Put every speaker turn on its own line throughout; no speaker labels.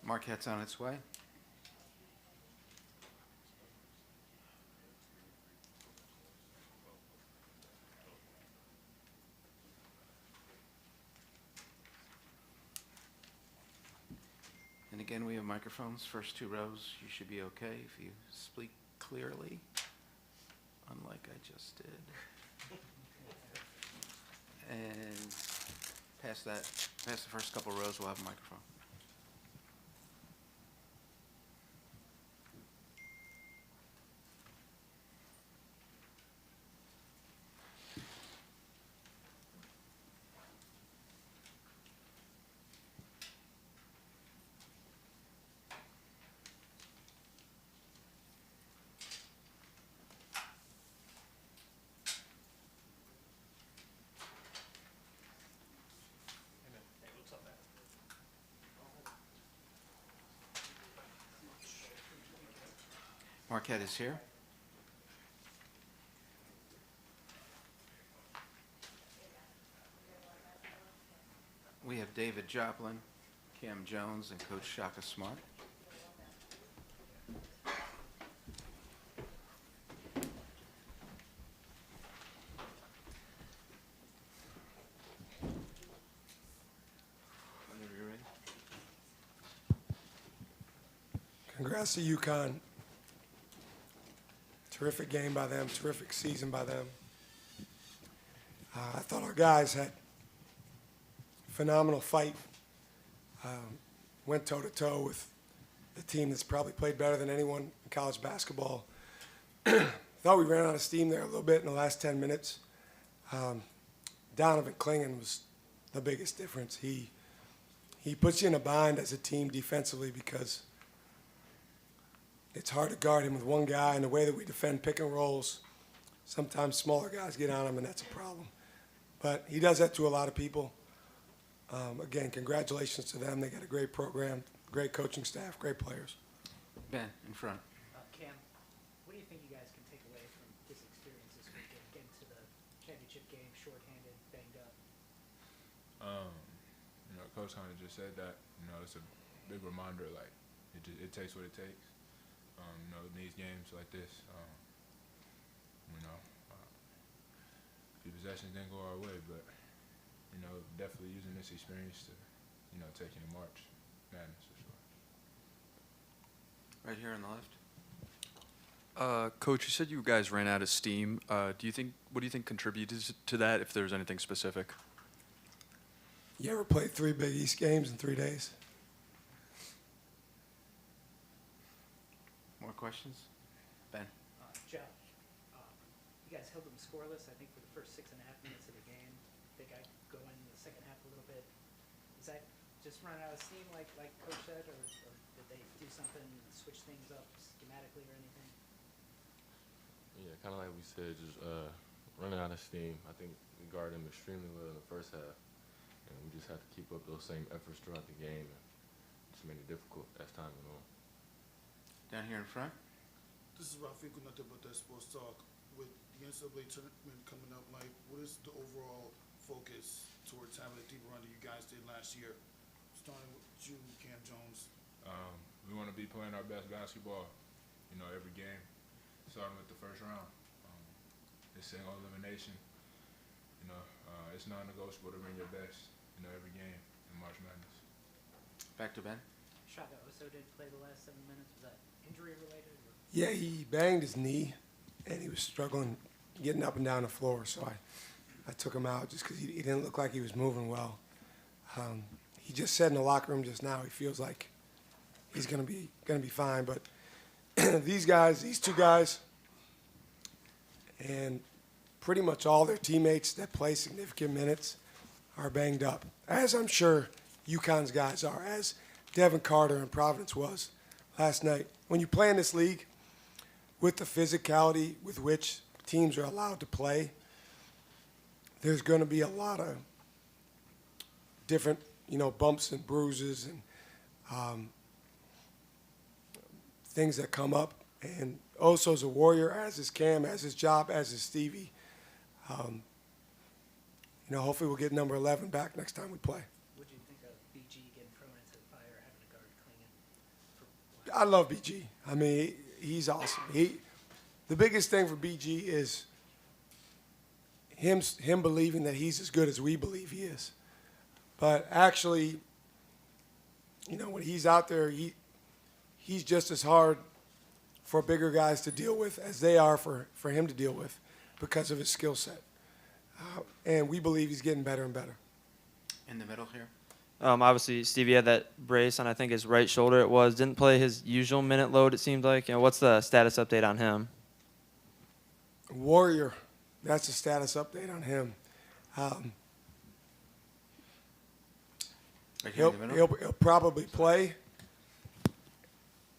Marquette's on its way. And again, we have microphones. First two rows, you should be okay if you speak clearly, unlike I just did. And past the first couple rows, we'll have a microphone. Marquette is here. We have David Joplin, Cam Jones, and Coach Shaka Smart. Whenever you're ready.
Congrats to UConn. Terrific game by them, terrific season by them. I thought our guys had a phenomenal fight. Went toe-to-toe with the team that's probably played better than anyone in college basketball. Thought we ran out of steam there a little bit in the last 10 minutes. Donovan Clingan was the biggest difference. He puts you in a bind as a team defensively because it's hard to guard him with one guy, and the way that we defend pick and rolls, sometimes smaller guys get on him, and that's a problem. But he does that to a lot of people. Again, congratulations to them. They got a great program, great coaching staff, great players.
Ben, in front.
Cam, what do you think you guys can take away from this experience this weekend, getting to the championship game, shorthanded, banged up?
Coach kind of just said that. It's a big reminder. Like it takes what it takes. In these games like this, a few possessions didn't go our way, but definitely using this experience to, take into March Madness for sure.
Right here on the left.
Coach, you said you guys ran out of steam. What do you think contributed to that, if there's anything specific?
You ever played 3 Big East games in 3 days?
More questions? Ben.
Jeff, you guys held them scoreless, I think, for the first 6.5 minutes of the game. Think I go in the second half a little bit. Is that just run out of steam, like Coach said, or did they do something, switch things up schematically or anything?
Yeah, kind of like we said, just running out of steam. I think we guarded them extremely well in the first half, and we just had to keep up those same efforts throughout the game, and just made it difficult as time went on.
Down here in front.
This is Rafiq nothing but that sports talk. With the NCAA tournament coming up, like, what is the overall focus towards having a deeper run that you guys did last year? Starting with you, Cam Jones.
We want to be playing our best basketball, every game, starting with the first round. It's single elimination. It's non-negotiable to bring your best, every game in March Madness.
Back to Ben.
Shaka Oso didn't play the last 7 minutes. Was that injury related? Or?
Yeah, he banged his knee, and he was struggling getting up and down the floor, so I took him out just because he didn't look like he was moving well. He just said in the locker room just now he feels like he's gonna be fine. But these two guys, and pretty much all their teammates that play significant minutes are banged up, as I'm sure UConn's guys are, as Devin Carter in Providence was last night. When you play in this league with the physicality with which teams are allowed to play, there's going to be a lot of different, bumps and bruises and things that come up. And Oso's a warrior, as is Cam, as is Job, as is Stevie. Hopefully we'll get number 11 back next time we play.
What do you think of BG getting thrown into the fire, having to guard Clingan?
I love BG. I mean, he's awesome. The biggest thing for BG is him believing that he's as good as we believe he is. But actually, you know, when he's out there, he's just as hard for bigger guys to deal with as they are for him to deal with because of his skill set. And we believe he's getting better and better.
In the middle here.
Obviously, Stevie had that brace on, I think, his right shoulder it was. Didn't play his usual minute load, it seemed like. You know, what's the status update on him?
Warrior, that's the status update on him.
Right here in the middle.
He'll probably play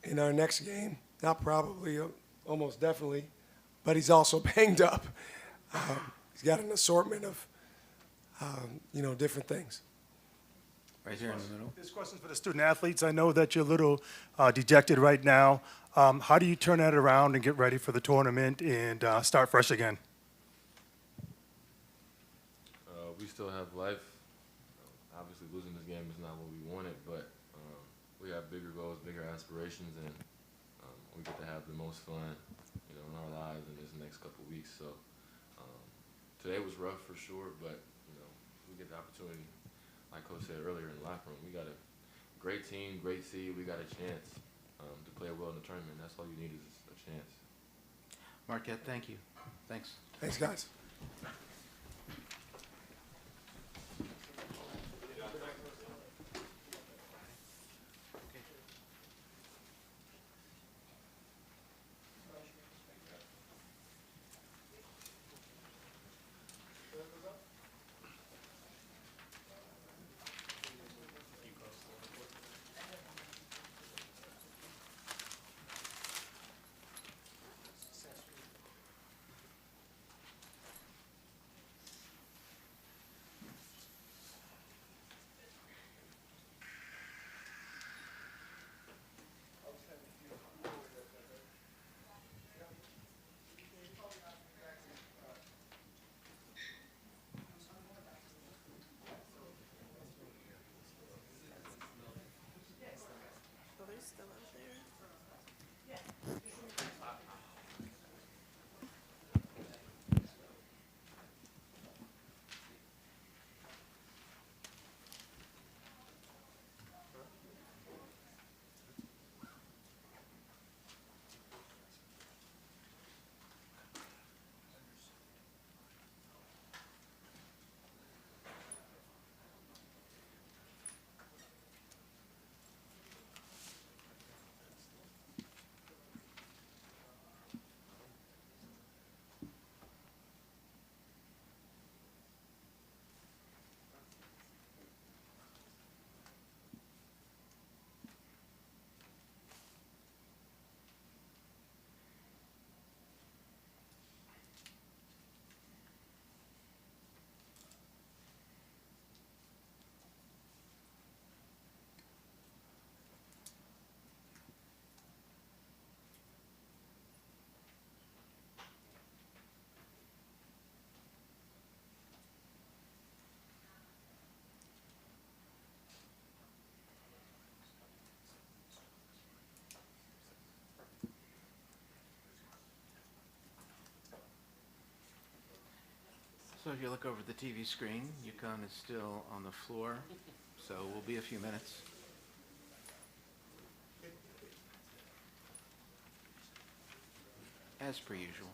in our next game. Not probably, almost definitely. But he's also banged up. He's got an assortment of, different things.
Right here in the middle.
This question's for the student athletes. I know that you're a little dejected right now. How do you turn that around and get ready for the tournament and start fresh again?
We still have life. Obviously, losing this game is not what we wanted, but we have bigger goals, bigger aspirations, and we get to have the most fun, in our lives in this next couple of weeks. So today was rough for sure, but we get the opportunity. Like Coach said earlier in the locker room, we got a great team, great seed. We got a chance to play well in the tournament. That's all you need is a chance.
Marquette, thank you. Thanks.
Thanks, guys.
So if you look over the TV screen, UConn is still on the floor, so we'll be a few minutes. As per usual.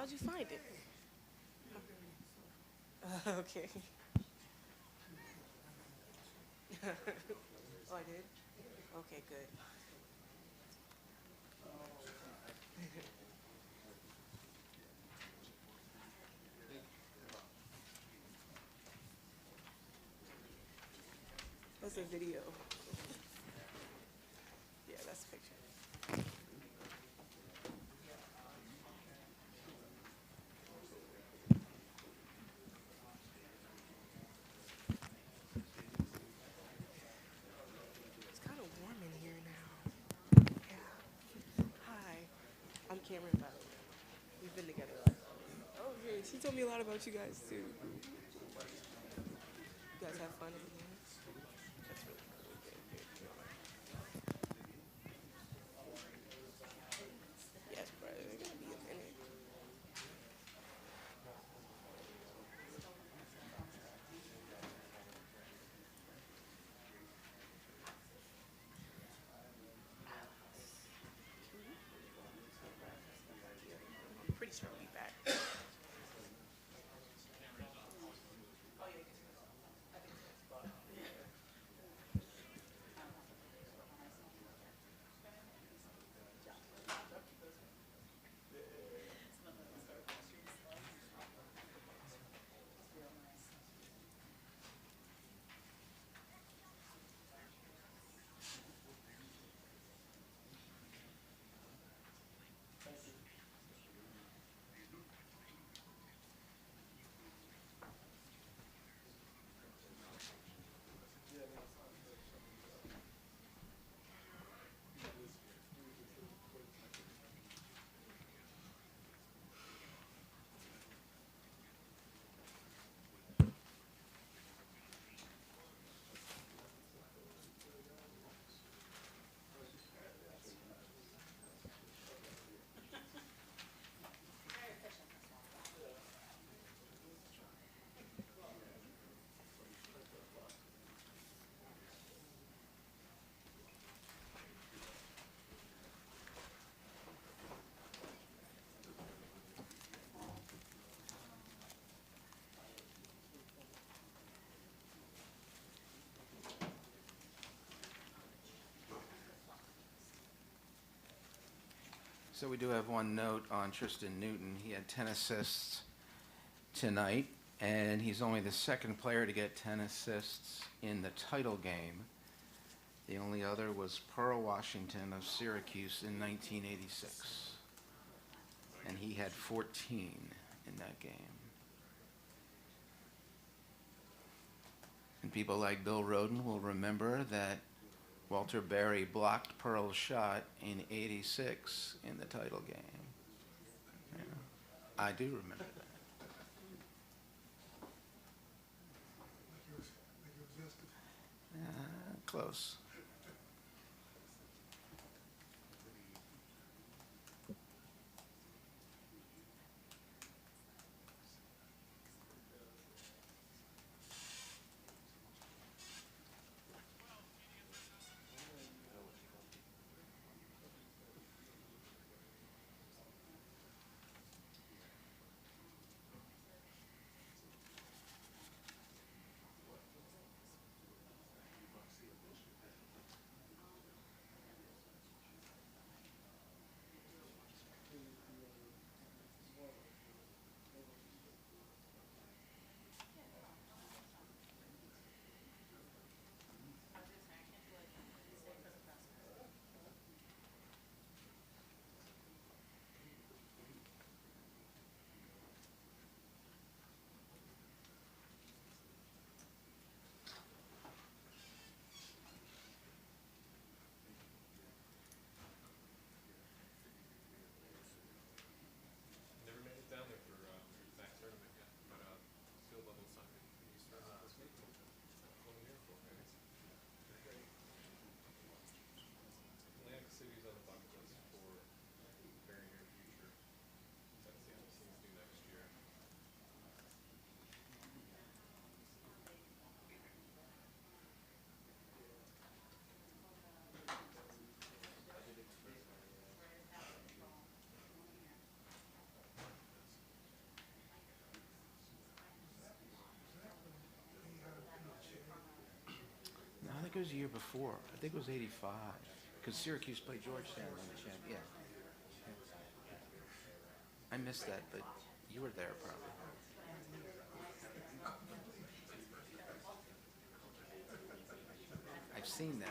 How'd you find it? Okay. Oh, I did? Okay, good. That's a video. Yeah, that's a picture. It's kind of warm in here now. Yeah. Hi. I'm Cameron, by the way. We've been together a lot. Oh, okay. She told me a lot about you guys, too. You guys have fun at the games? That's really cool. Good, good, good. Yes, brother. They're going to be a minute. I'm pretty sure I'll be back.
So we do have one note on Tristan Newton. He had 10 assists tonight, and he's only the second player to get 10 assists in the title game. The only other was Pearl Washington of Syracuse in 1986, and he had 14 in that game. And people like Bill Roden will remember that Walter Berry blocked Pearl's shot in '86 in the title game. Yeah, I do remember that. Close. it was the year before. I think it was '85, because Syracuse played Georgetown in the champ. Yeah. I missed that, but you were there probably. I've seen that.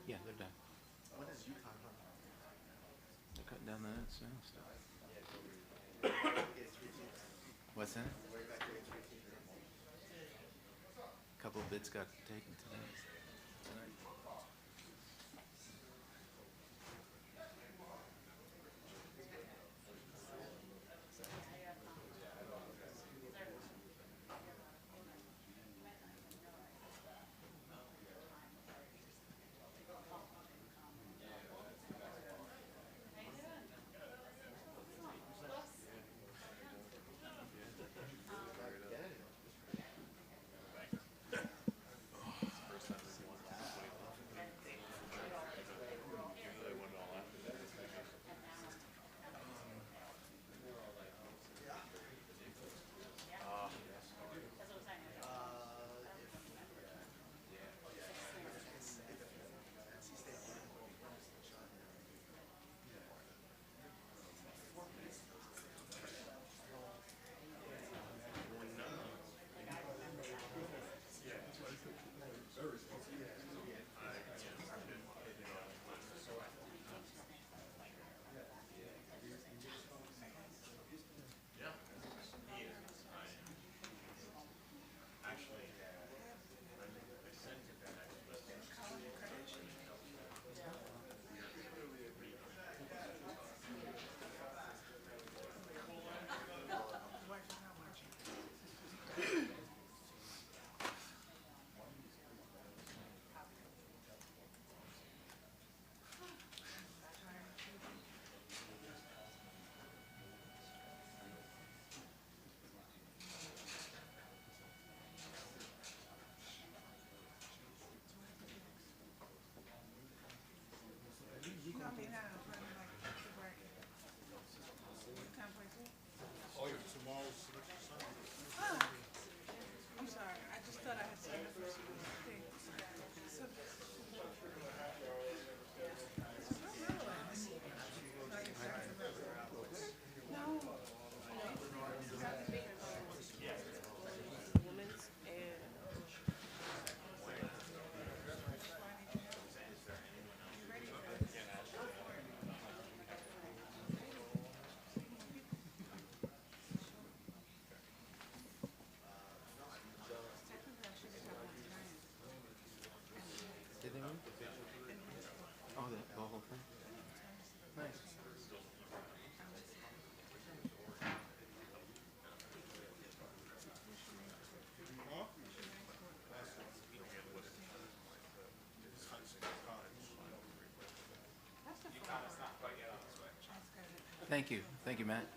Yeah, they're done.
When is UConn on?
They're cutting down the nets now. Stuff.
It's 3 teams.
What's that?
Way back to 3 teams.
Couple of bids got taken tonight. Thank you, Matt.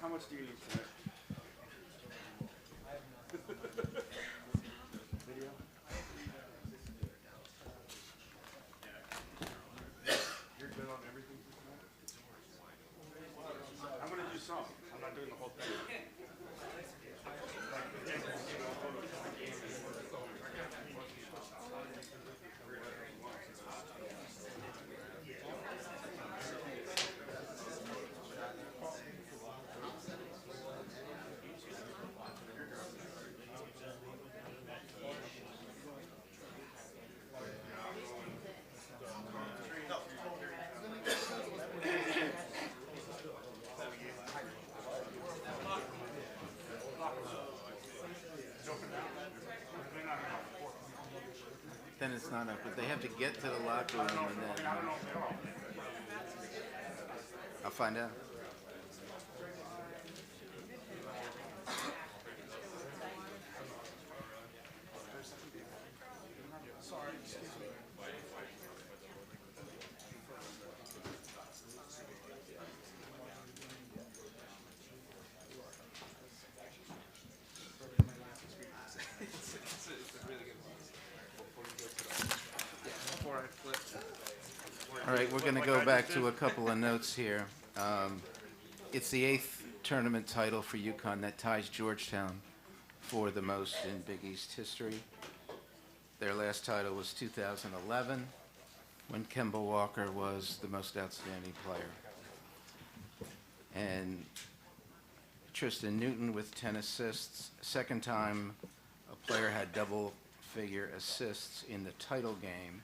How much do you need tonight? Video? You're good on everything for tonight? I'm gonna do some. I'm not doing the whole thing.
Then it's not up, but they have to get to the locker room and then. I'll find out. All right, we're going to go back to a couple of notes here. It's the 8th tournament title for UConn that ties Georgetown for the most in Big East history. Their last title was 2011, when Kemba Walker was the most outstanding player. And Tristan Newton with 10 assists. Second time a player had double-figure assists in the title game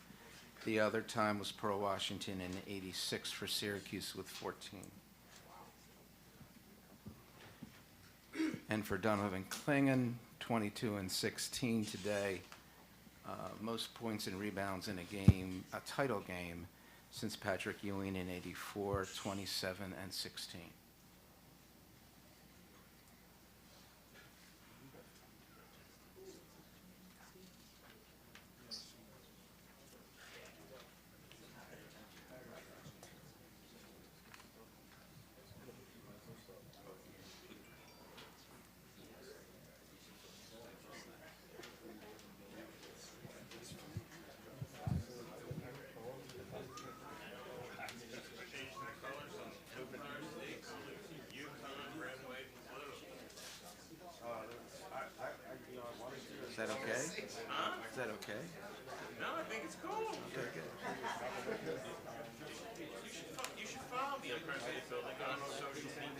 The other time was Pearl Washington in '86 for Syracuse with 14. And for Donovan Clingan, 22 and 16 today. Most points and rebounds in a game, a title game, since Patrick Ewing in '84, 27 and 16. Is that okay? Is that okay?
No, I think it's cool.
Okay, good.
You should follow me on President Building on social media.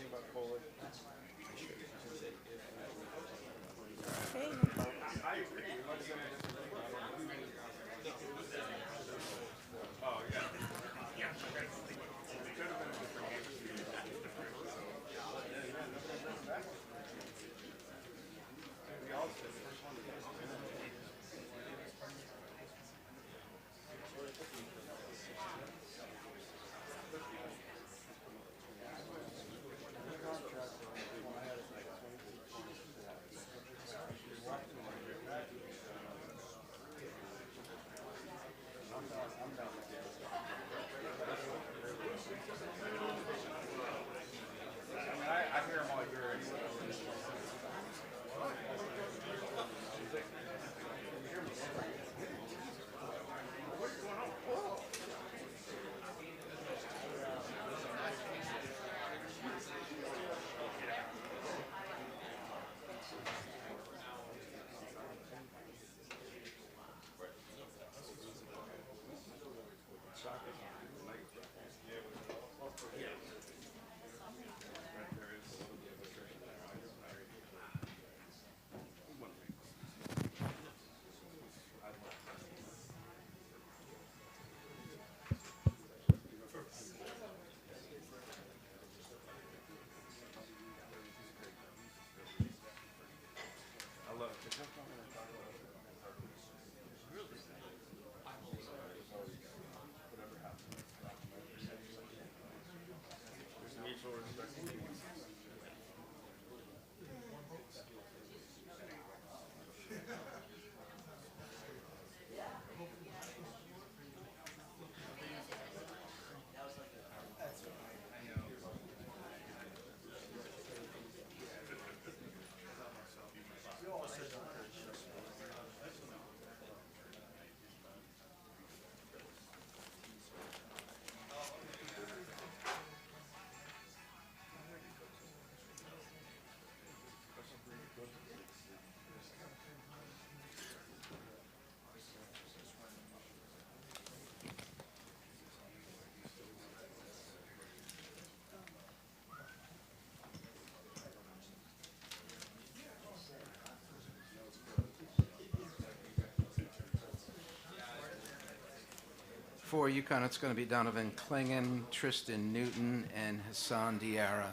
For UConn, it's going to be Donovan Clingan, Tristan Newton, and Hassan Diarra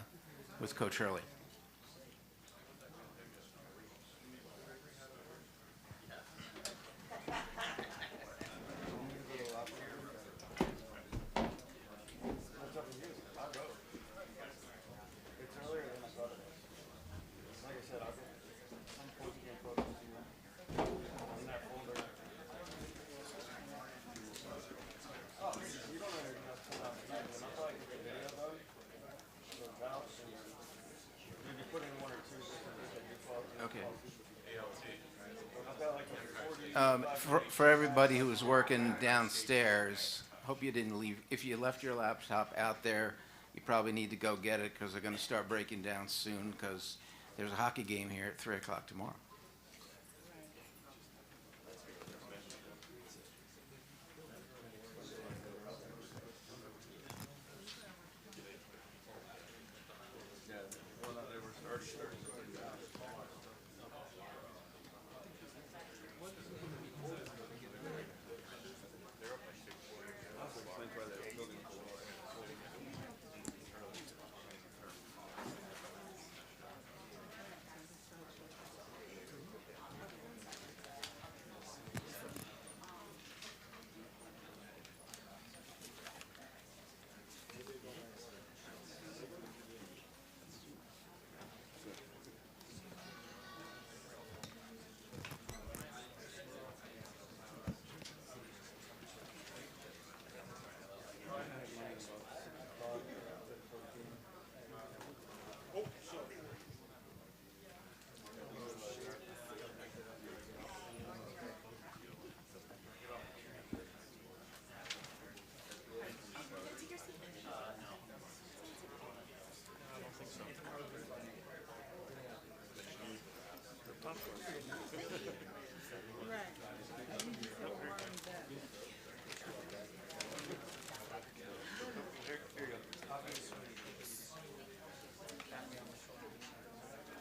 with Coach Hurley. For everybody who was working downstairs, hope you didn't leave. If you left your laptop out there, you probably need to go get it because they're going to start breaking down soon because there's a hockey game here at 3 o'clock tomorrow.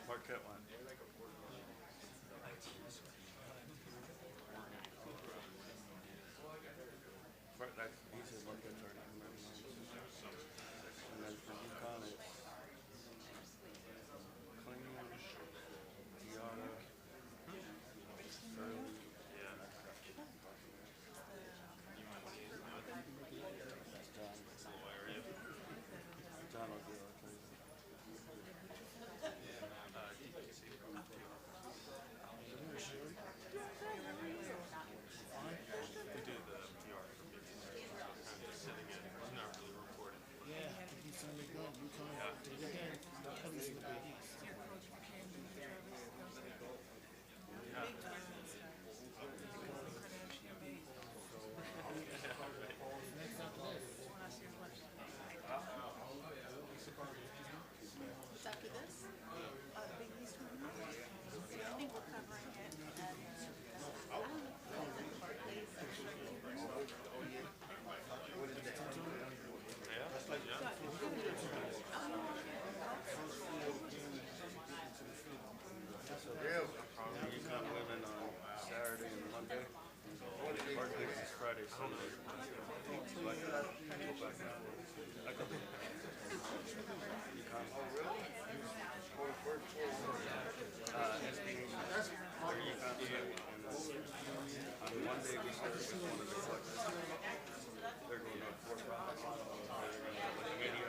Marquette one. He says Marquette's already come out. And then for UConn, it's Clean, Gianna, Early. John will do it.
After this, Big East tournament, I think we're covering it at
UConn women on Saturday and Monday. Barclays is Friday, Sunday. So I could go back and forth. I could be UConn. SB Nation. They're UConn tonight. And on Monday we start with one of the selectors. They're going to 4 o'clock. They're going to have like a mini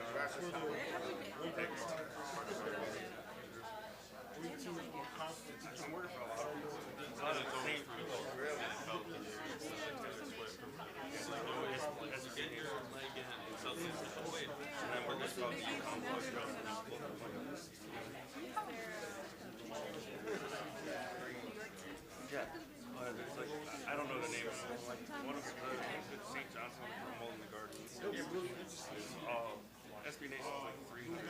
I'm working for a lot of people. A lot of the same people. Really? And then we're just talking UConn boys girls. Yeah. There's like, I don't know the name of them. Like one of them, St. Johnson from Mullen Garden. SB Nation is like 300.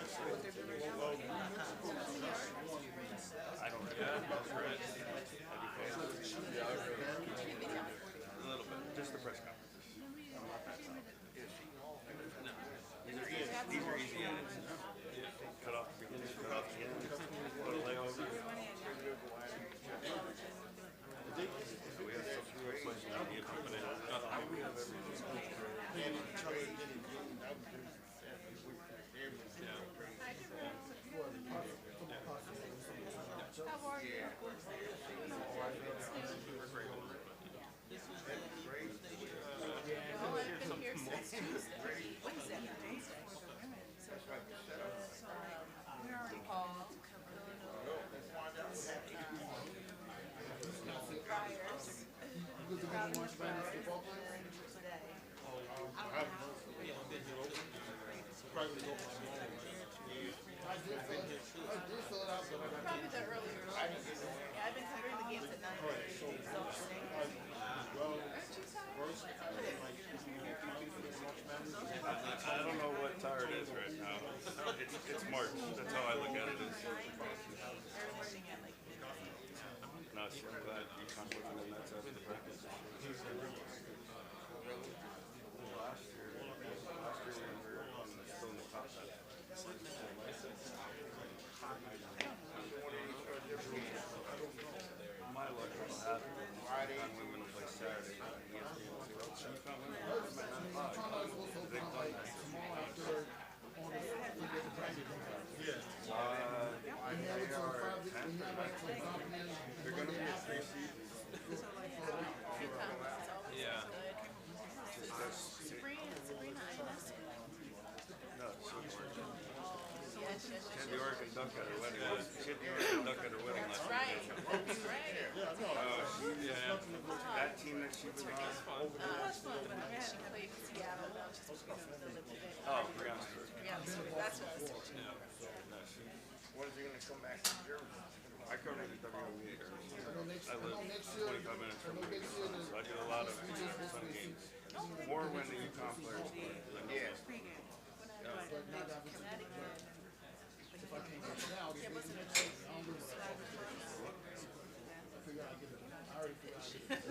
I don't know. That's right. A little bit. Just the press conferences. I'm not that tough. These are easy edits. Cut off the beginning, cut off the end. Put a layover. We have some great questions on the opening. We have
How are you? Well, I've been here since Tuesday. Wednesday. So, we're already called. Probably the earlier. Yeah, I've been covering the games at 9:30.
I don't know what tire it is right now. It's March. That's how I look at it. No, I'm glad UConn wasn't in that side of the practice. Last year we were still in the top half. My luck will happen. UConn women will play Saturday. UConn women will play at 9:05. They've done that. They are 10th or 19th. They're going to be a 3 seed. Yeah.
Sabrina, I missed it.
No, she had the Oregon Duck at her wedding. She had the Oregon Duck at her wedding last
Right.
weekend.
That's right.
That team that she was on.
That's fun. She played in Seattle. Now she's supposed to be on Philadelphia.
Oh, Brianna Stewart.
Yeah, so that's what I was teaching.
When is he going to come back to Germany? I covered the WNBA here. I live 25 minutes from the Wisconsin, so I do a lot of Sun games. More when the UConn players play. Yeah.
Connecticut.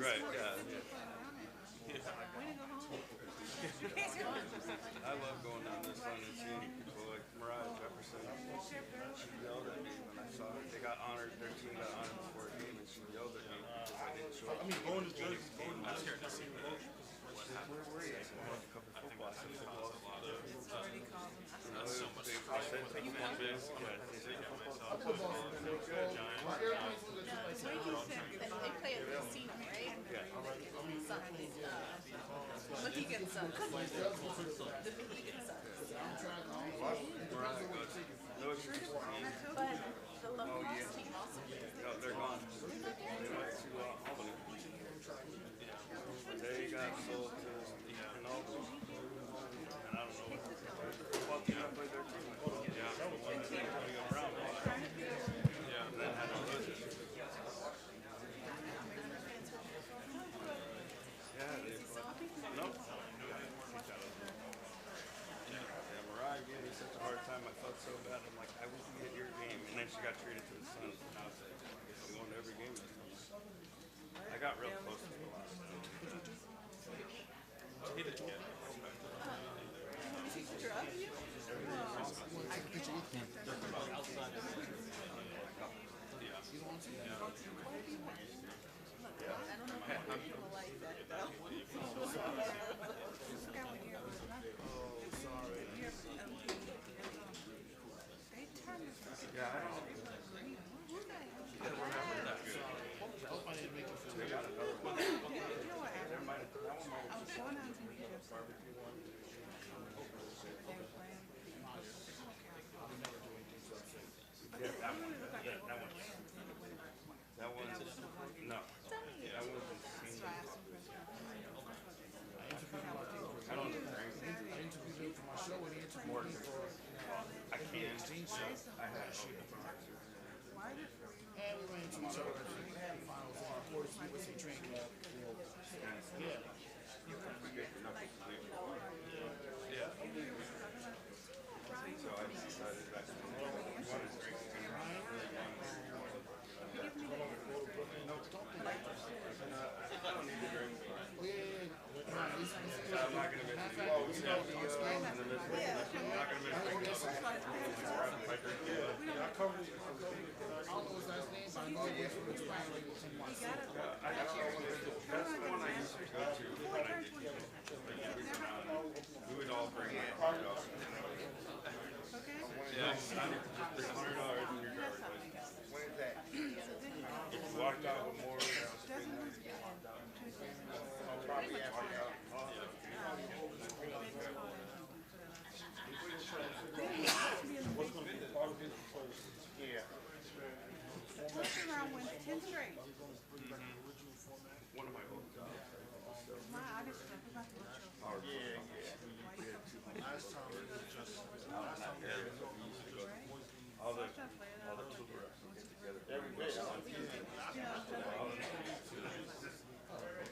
Right, yeah. I love going down this line and seeing people like Mariah Jefferson. She yelled at me when I saw her. They got honored, their team got honored before a game, and she yelled at me because I didn't show up. I mean, going to Jersey, I'm scared to see what happened. Where are you at? I want to cover football. I said football is a lot of that's so much. I said take one big.
They play at the casino, right? Mohegan Sun. The Mohegan Sun. But the lacrosse team also plays.
No, they're gone. They went to Albany. They got sold to an Albany. And I don't know what football team I played their team with. Yeah, the one that's running around. Yeah, and then had to lose it. Yeah, nope. Yeah, Mariah gave me such a hard time. I felt so bad. I'm like, I wish we hit your game. And then she got traded to the Suns. And I was like, I guess I'm going to every game this time. I got real close to the last time. He did, yeah.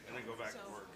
And then go back to work.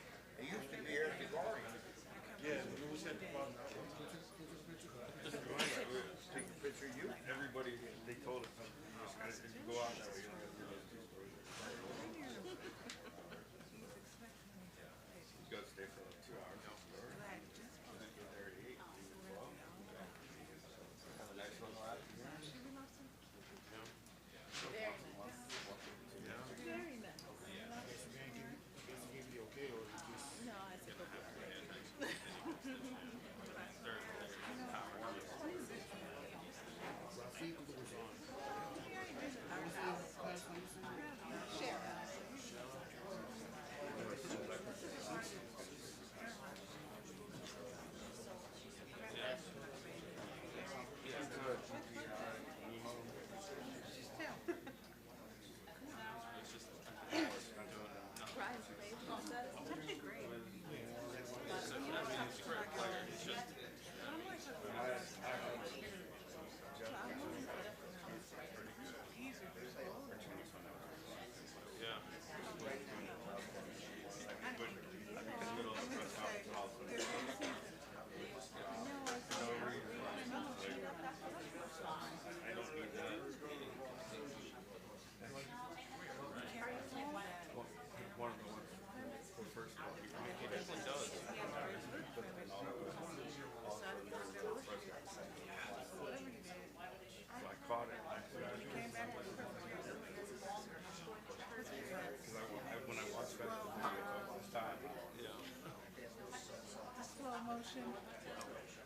reaction?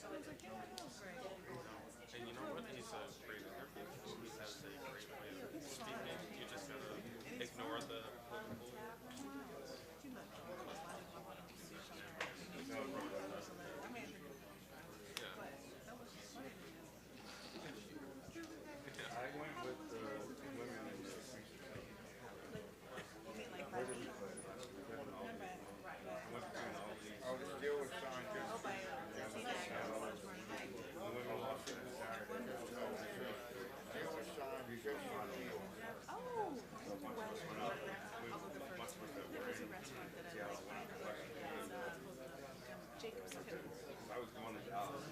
I was like, yeah, that was great.
And you know what? He's a great interview. He has a great way of speaking. You just gotta ignore the political. I went with the women in the Oh, the deal was signed just the women lost it Saturday. The deal was signed just for the deal. So bunch of us went up. Bunch of us that were in Seattle went up to Washington. I was going to Dallas.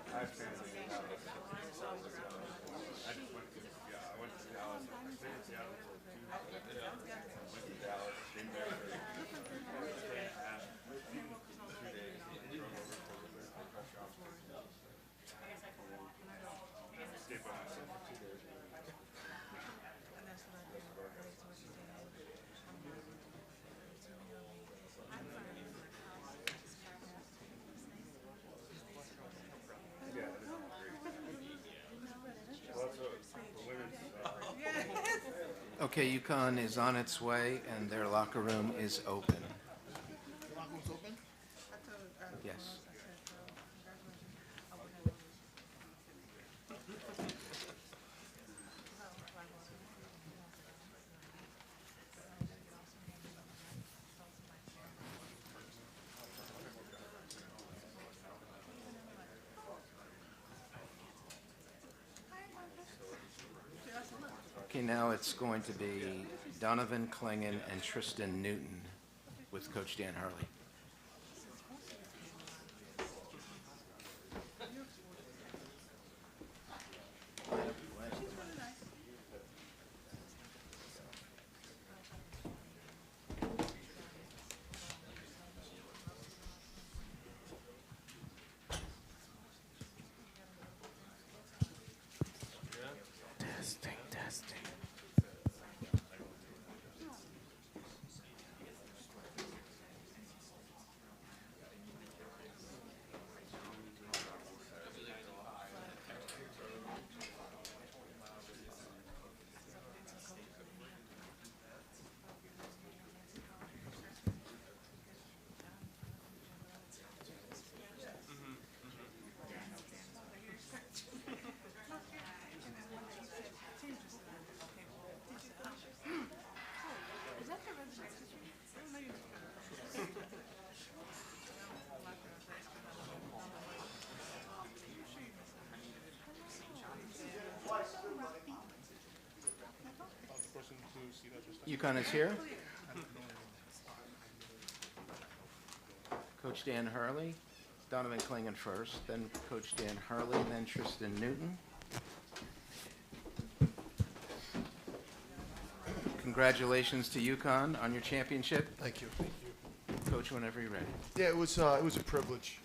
I have family in Dallas. I just went to, I went to Dallas. I stayed in Seattle for 2 weeks. Went to Dallas, been there for 2 days. Drove over for a little bit for a press conference. Stayed by myself for 2 days. Yeah, it is great. Well, the women's,
Okay, UConn is on its way, and their locker room is open.
Locker room's open?
Yes. Okay, now it's going to be Donovan Klingon and Tristan Newton with Coach Dan Hurley. Testing, testing. UConn is here. Coach Dan Hurley, Donovan Klingon first, then Coach Dan Hurley, and then Tristan Newton. Congratulations to UConn on your championship.
Thank you.
Coach, whenever you're ready.
Yeah, it was a privilege.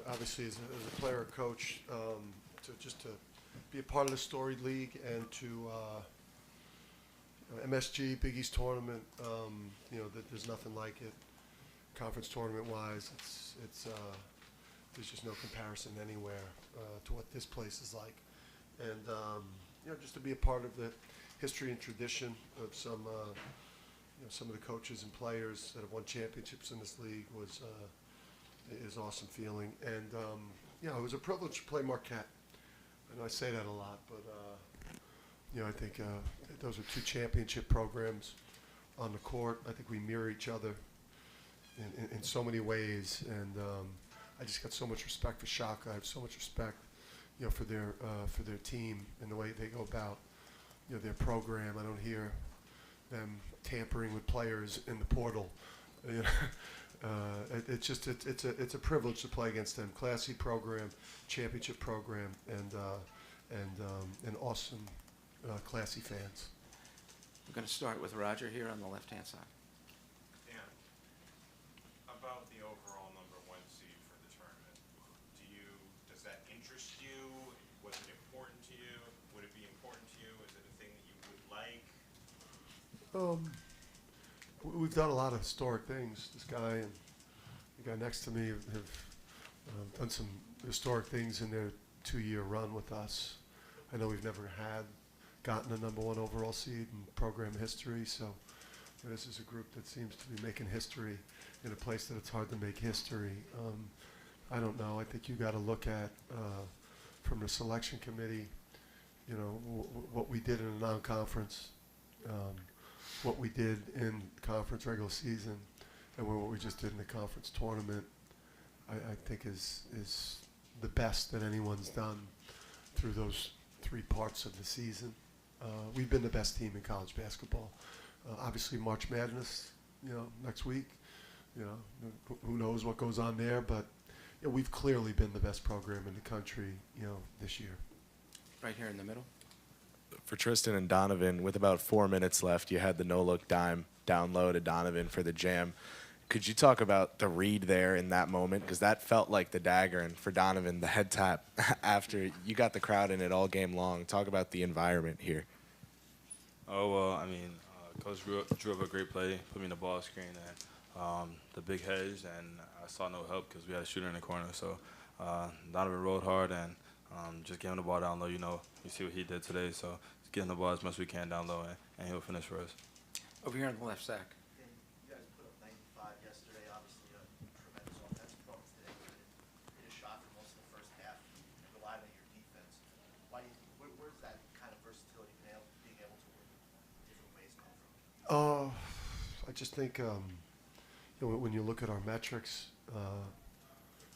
Obviously, as a player or coach, to be a part of the storied league and to MSG Big East tournament. There's nothing like it. Conference tournament wise, it's there's just no comparison anywhere to what this place is like, and just to be a part of the history and tradition of some of the coaches and players that have won championships in this league is awesome feeling. And it was a privilege to play Marquette. I know I say that a lot, but I think those are 2 championship programs on the court. I think we mirror each other in so many ways, and I just got so much respect for Shaka. I have so much respect, for their team and the way they go about, their program. I don't hear them tampering with players in the portal. It's a privilege to play against them. Classy program, championship program, and awesome, classy fans.
We're going to start with Roger here on the left-hand side.
Dan, about the overall #1 seed for the tournament, does that interest you?
We've done a lot of historic things. This guy and the guy next to me have done some historic things in their 2-year run with us. I know we've never gotten a #1 overall seed in program history, so this is a group that seems to be making history in a place that it's hard to make history. I don't know. I think you got to look at from the selection committee, what we did in a non-conference, what we did in conference regular season, and what we just did in the conference tournament. I think is the best that anyone's done through those 3 parts of the season. We've been the best team in college basketball. Obviously, March Madness, next week. Who knows what goes on there, but we've clearly been the best program in the country, this year.
Right here in the middle.
For Tristan and Donovan, with about 4 minutes left, you had the no-look dime down low to Donovan for the jam. Could you talk about the read there in that moment? Because that felt like the dagger, and for Donovan, the head tap after you got the crowd in it all game long. Talk about the environment here.
Oh, well, I mean, Coach drew up a great play, put me in the ball screen, and the big hedge, and I saw no help because we had a shooter in the corner. So Donovan rolled hard and just gave him the ball down low. You see what he did today, so just give him the ball as much as we can down low, and he'll finish for us.
Over here on the left, Zach.
You guys put up 95 yesterday, obviously a tremendous offensive performance today. You hit a shot for most of the first half and relied on your defense. Where's that kind of versatility, being able to work different ways come from?
I just think when you look at our metrics, I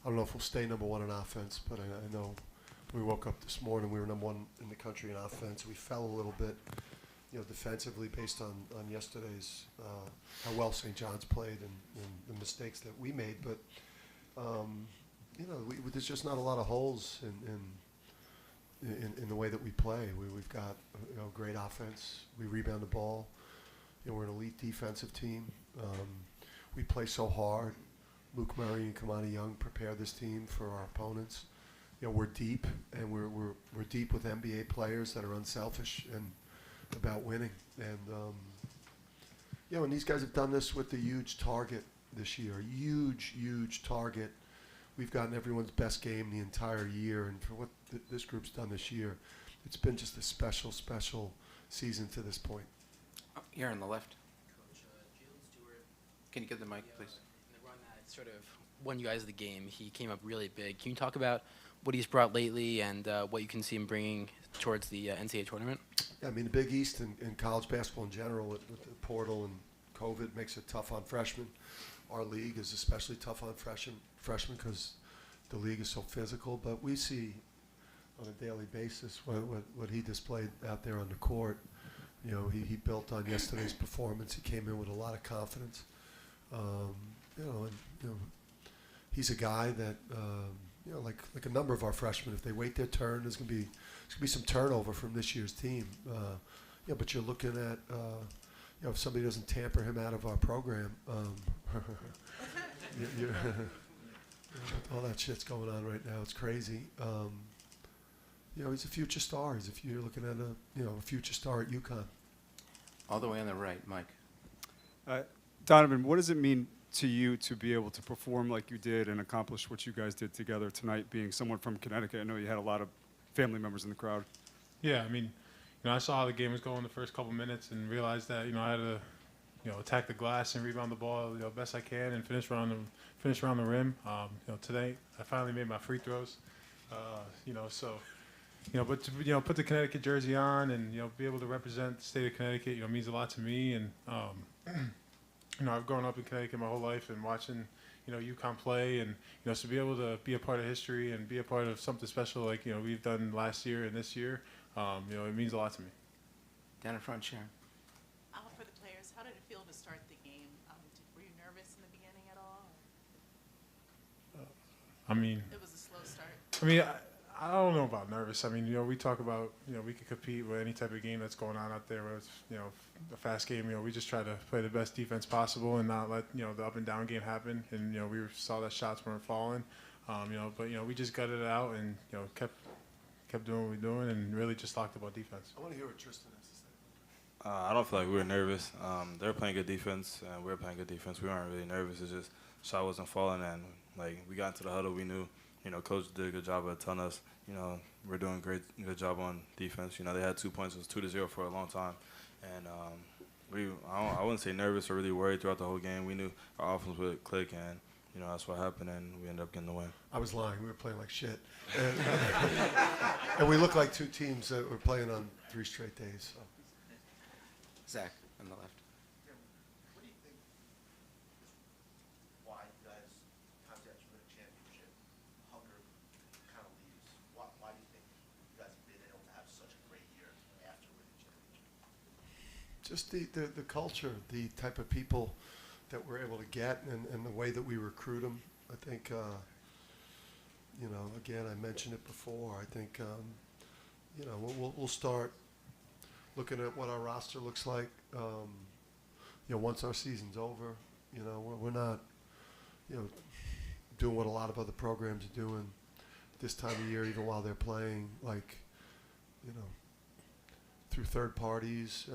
don't know if we'll stay #1 in offense, but I know we woke up this morning, we were #1 in the country in offense. We fell a little bit, defensively based on yesterday's how well St. John's played and the mistakes that we made. But there's just not a lot of holes in the way that we play. We've got great offense. We rebound the ball. We're an elite defensive team. We play so hard. Luke Murray and Kamani Young prepare this team for our opponents. We're deep, and we're deep with NBA players that are unselfish and about winning. And and these guys have done this with a huge target this year. Huge target. We've gotten everyone's best game the entire year, and for what this group's done this year, it's been just a special season to this point.
Here on the left.
Coach, Jalen Stewart.
Can you get the mic, please?
In the run that sort of won you guys the game, he came up really big. Can you talk about what he's brought lately and what you can see him bringing towards the NCAA tournament?
Yeah, I mean, the Big East and college basketball in general with the portal and COVID makes it tough on freshmen. Our league is especially tough on freshmen because the league is so physical. But we see on a daily basis what he displayed out there on the court. He built on yesterday's performance. He came in with a lot of confidence. He's a guy that like a number of our freshmen, if they wait their turn, there's gonna be some turnover from this year's team. But you're looking at if somebody doesn't tamper him out of our program, all that shit's going on right now. It's crazy. He's a future star. If you're looking at a future star at UConn.
All the way on the right, Mike.
Donovan, what does it mean to you to be able to perform like you did and accomplish what you guys did together tonight, being someone from Connecticut? I know you had a lot of family members in the crowd.
Yeah, I mean, I saw how the game was going the first couple minutes and realized that, I had to, attack the glass and rebound the ball, best I can and finish around the rim. Today I finally made my free throws. But to, put the Connecticut jersey on and, be able to represent the state of Connecticut, means a lot to me. And, I've grown up in Connecticut my whole life and watching, UConn play and, to be able to be a part of history and be a part of something special like, we've done last year and this year, it means a lot to me.
Down in front, Sharon.
For the players, how did it feel to start the game? Were you nervous in the beginning at all?
I mean,
It was a slow start.
I mean, I don't know about nervous. I mean, we talk about, we could compete with any type of game that's going on out there, whether it's, a fast game. We just try to play the best defense possible and not let, the up and down game happen. And, we saw that shots weren't falling, but, we just gutted it out and, kept doing what we're doing and really just talked about defense.
I want to hear what Tristan has to say.
I don't feel like we were nervous. They were playing good defense, and we were playing good defense. We weren't really nervous. It's just shot wasn't falling, and like we got into the huddle, we knew, coach did a good job of telling us, we're doing good job on defense. They had 2 points. It was 2-0 for a long time, and I wouldn't say nervous or really worried throughout the whole game. We knew our offense would click, and that's what happened, and we ended up getting the win.
I was lying. We were playing like shit. And we looked like two teams that were playing on 3 straight days. So.
Zach on the left.
What do you think why you guys, times after you win a championship, hunger kind of leaves? Why do you think you guys have been able to have such a great year after winning a championship?
Just the culture, the type of people that we're able to get, and the way that we recruit them. I think, again, I mentioned it before. I think, we'll start looking at what our roster looks like, once our season's over. We're not, doing what a lot of other programs are doing this time of year, even while they're playing, like, through third parties,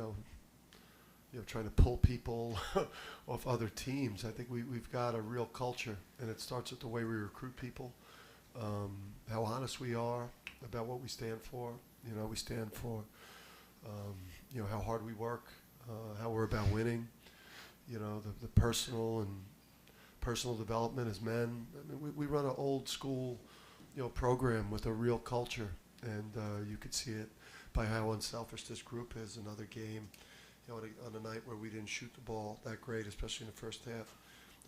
trying to pull people off other teams. I think we've got a real culture, and it starts with the way we recruit people, how honest we are about what we stand for. We stand for, how hard we work, how we're about winning, the personal development as men. I mean, we run an old school, program with a real culture, and you could see it by how unselfish this group is. Another game, on a night where we didn't shoot the ball that great, especially in the first half.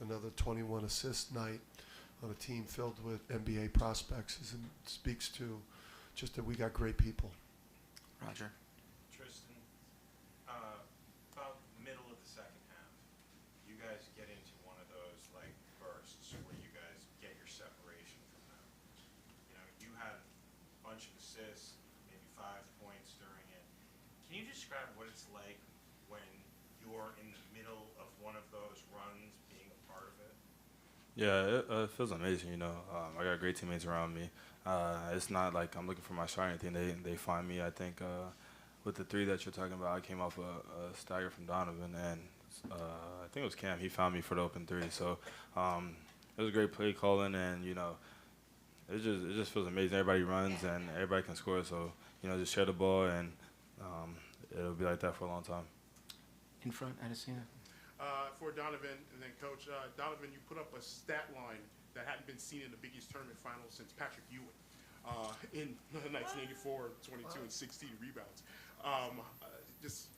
Another 21 assist night on a team filled with NBA prospects speaks to just that we got great people.
Roger.
Tristan, about middle of the second half, you guys get into one of those like bursts where you guys get your separation from them. You had a bunch of assists, maybe 5 points during it. Can you describe what it's like when you're in the middle of one of those runs, being a part of it?
Yeah, it feels amazing. I got great teammates around me. It's not like I'm looking for my shot or anything. They find me. I think with the 3 that you're talking about, I came off a stagger from Donovan, and I think it was Cam. He found me for the open 3. So it was a great play calling, and it just feels amazing. Everybody runs and everybody can score. So just share the ball, and it'll be like that for a long time.
In front, Adesina.
For Donovan, and then Coach, Donovan, you put up a stat line that hadn't been seen in the Big East Tournament Finals since Patrick Ewing in 1984, 22 and 16 rebounds. Just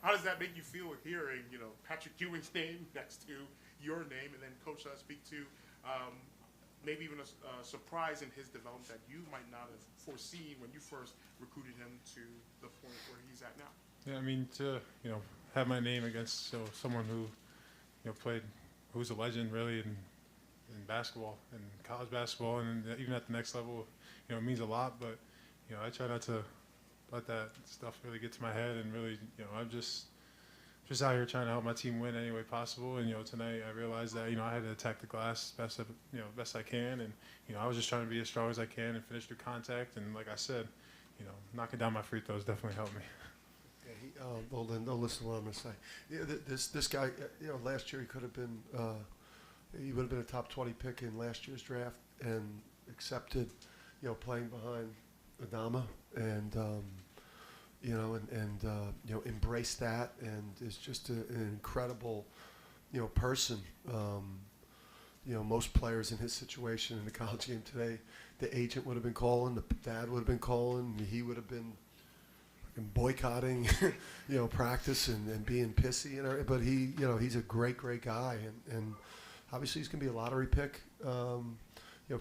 how does that make you feel hearing, Patrick Ewing's name next to your name, and then Coach, speak to maybe even a surprise in his development that you might not have foreseen when you first recruited him to the point where he's at now?
Yeah, I mean, to have my name against someone who who's a legend really in basketball and college basketball, and even at the next level, it means a lot. But I try not to let that stuff really get to my head, and really, I'm just out here trying to help my team win any way possible. And tonight I realized that I had to attack the glass best I can, and I was just trying to be as strong as I can and finish through contact. And like I said, knocking down my free throws definitely helped me.
Yeah, well then, don't listen to what I'm going to say. Yeah, this guy, last year he could have been, he would have been a top 20 pick in last year's draft, and accepted, playing behind Adama, and embraced that, and is just an incredible, person. Most players in his situation in the college game today, the agent would have been calling, the dad would have been calling, he would have been boycotting, practice and being pissy, but he's a great guy, and obviously he's going to be a lottery pick,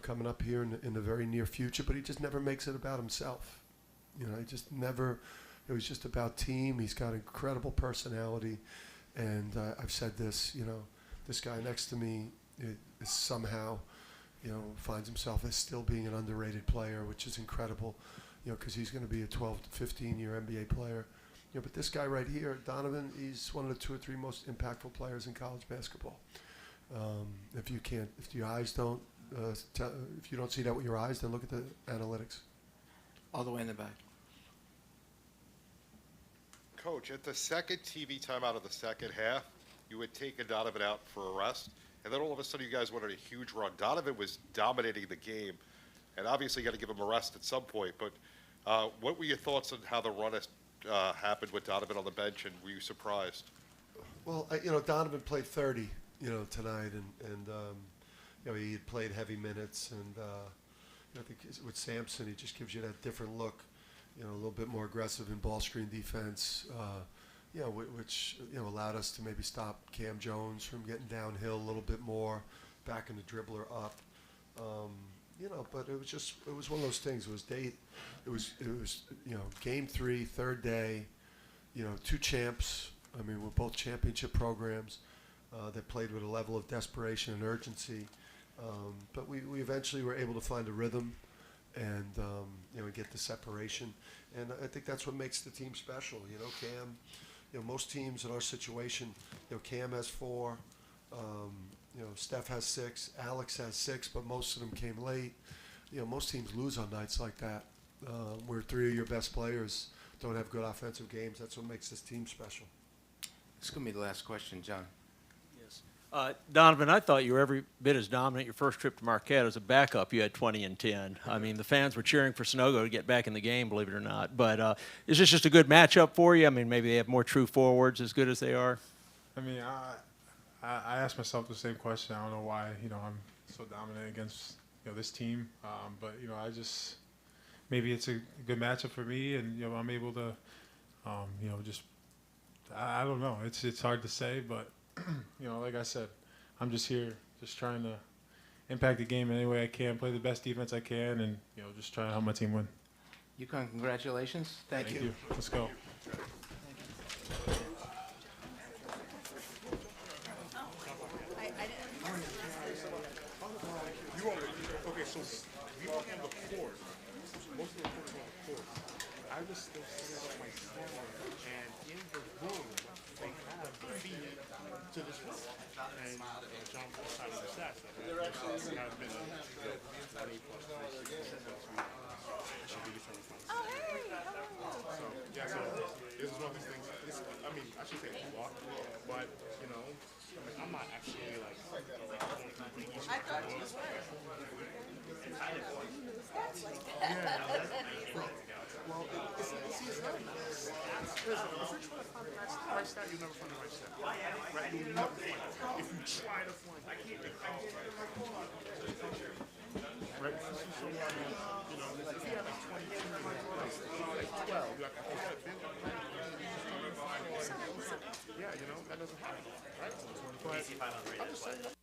coming up here in the very near future, but he just never makes it about himself. He just never, it was just about team. He's got incredible personality, and I've said this, this guy next to me is somehow, finds himself as still being an underrated player, which is incredible. Because he's going to be a 12 to 15-year NBA player. But this guy right here, Donovan, he's one of the 2 or 3 most impactful players in college basketball. If your eyes don't, if you don't see that with your eyes, then look at the analytics.
All the way in the back.
Coach, at the second TV timeout of the second half, you had taken Donovan out for a rest, and then all of a sudden you guys went on a huge run. Donovan was dominating the game, and obviously you got to give him a rest at some point, but what were your thoughts on how the run has happened with Donovan on the bench, and were you surprised?
Well, Donovan played 30, tonight, and he had played heavy minutes, and I think with Sampson, he just gives you that different look, a little bit more aggressive in ball screen defense, which allowed us to maybe stop Cam Jones from getting downhill a little bit more, backing the dribbler up. But it was one of those things. It was game 3, third day, 2 champs. I mean, we're both championship programs that played with a level of desperation and urgency. But we eventually were able to find a rhythm and, get the separation. And I think that's what makes the team special. Cam, most teams in our situation, Cam has 4, Steph has 6, Alex has 6, but most of them came late. Most teams lose on nights like that, where 3 of your best players don't have good offensive games. That's what makes this team special.
This is going to be the last question, John.
Donovan, I thought you were every bit as dominant your first trip to Marquette. As a backup, you had 20 and 10. I mean, the fans were cheering for Snogo to get back in the game, believe it or not. But is this just a good matchup for you? I mean, maybe they have more true forwards as good as they are?
I mean, I asked myself the same question. I don't know why, I'm so dominant against, this team. But, I just, maybe it's a good matchup for me, and, I'm able to, just, I don't know. It's hard to say, but, like I said, I'm just here just trying to impact the game in any way I can, play the best defense I can, and, just try to help my team win.
UConn, congratulations. Thank you.
Let's go. Okay, so we were on the court. Most of the court was on the court. I was still sitting on my stand, and in the room, they have the feed to this room. And John was decided to assess that. There actually has been a 20 plus since we
Oh, hey, how are you?
So, yeah, so this is one of these things. I mean, I should say a lot, but, I'm not actually like.
I thought you were.
Well, it's not stats. If you're trying to find the right stat, you'll never find the right stat. Right? You'll never find it. If you try to find it. Right? So, if you have like 22, like 12, you're like, oh, that's big. Yeah, that doesn't happen. Right? But I'm just saying.